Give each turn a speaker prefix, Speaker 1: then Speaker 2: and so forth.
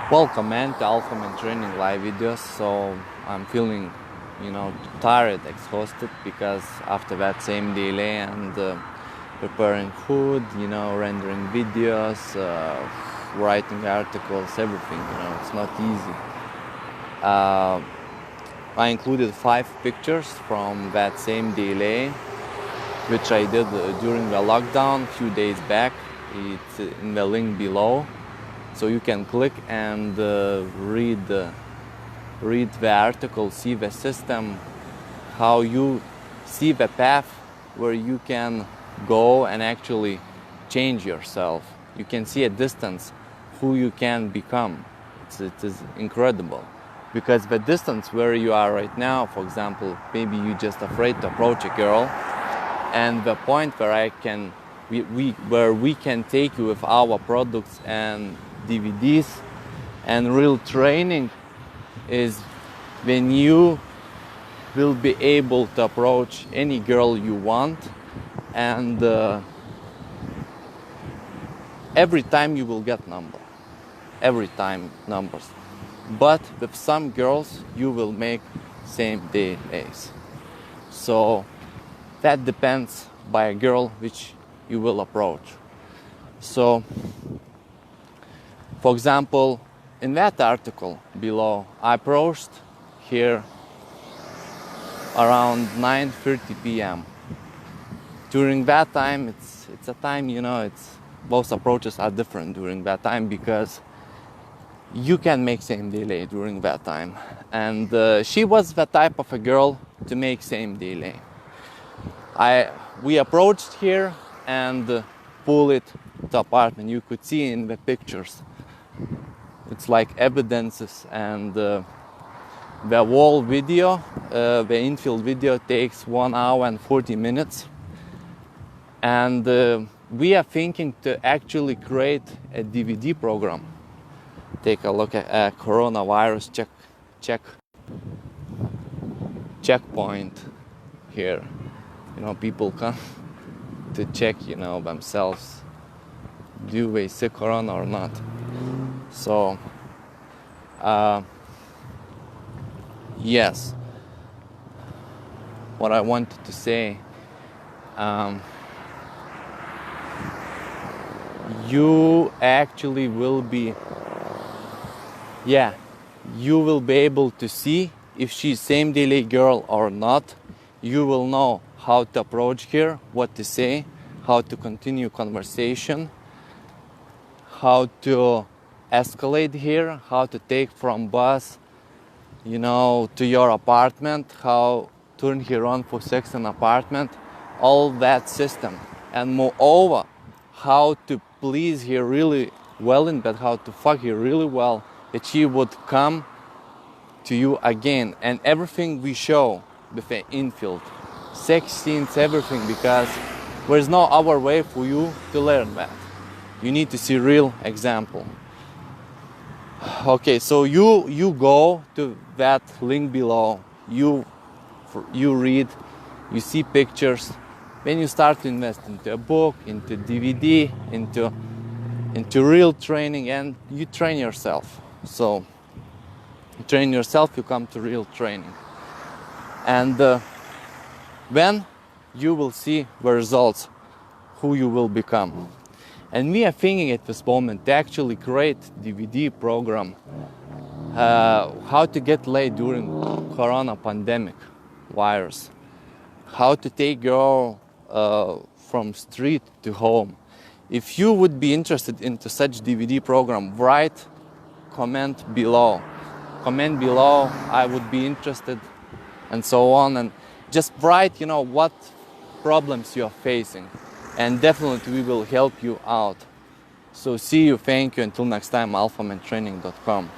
Speaker 1: Welcome man to Alphamantraining live videos. So I'm feeling, tired, exhausted because after that same delay and preparing food, rendering videos, writing articles, everything, it's not easy. I included 5 pictures from that same delay, which I did during the lockdown a few days back. It's in the link below. So you can click and read the article, see the system, how you see the path where you can go and actually change yourself. You can see at distance who you can become. It is incredible. Because the distance where you are right now, for example, maybe you're just afraid to approach a girl, and the point where we can take you with our products and DVDs and real training is when you will be able to approach any girl you want, and every time you will get numbers. But with some girls you will make same day days. So that depends by a girl which you will approach. So for example, in that article below, I approached here around 9:30 p.m. During that time, it's a time, both approaches are different during that time because you can make same delay during that time. And she was the type of a girl to make same delay. We approached here and pull it to apartment. You could see in the pictures. It's like evidences, and the whole video, the infield video takes 1 hour and 40 minutes. And we are thinking to actually create a DVD program. Take a look at coronavirus checkpoint here. People come to check, themselves. Do they see corona or not? So, yes, what I wanted to say, you actually will be, you will be able to see if she's same delay girl or not. You will know how to approach her, what to say, how to continue conversation, how to escalate here, how to take from bus, to your apartment, how turn her on for sex in apartment, all that system. And moreover, how to please her really well in bed, how to fuck her really well, that she would come to you again. And everything we show with the infield, sex scenes, everything, because there's no other way for you to learn that. You need to see real example. Okay, so you go to that link below, you read, you see pictures, then you start to invest into a book, into DVD, into real training, and you train yourself. So you train yourself, you come to real training. And then you will see the results, who you will become. And we are thinking at this moment to actually create DVD program, how to get laid during corona pandemic virus, how to take girl from street to home. If you would be interested into such DVD program, write comment below. Comment below, I would be interested, and so on. And just write, what problems you are facing. And definitely we will help you out. So see you, thank you, until next time, alphamantraining.com.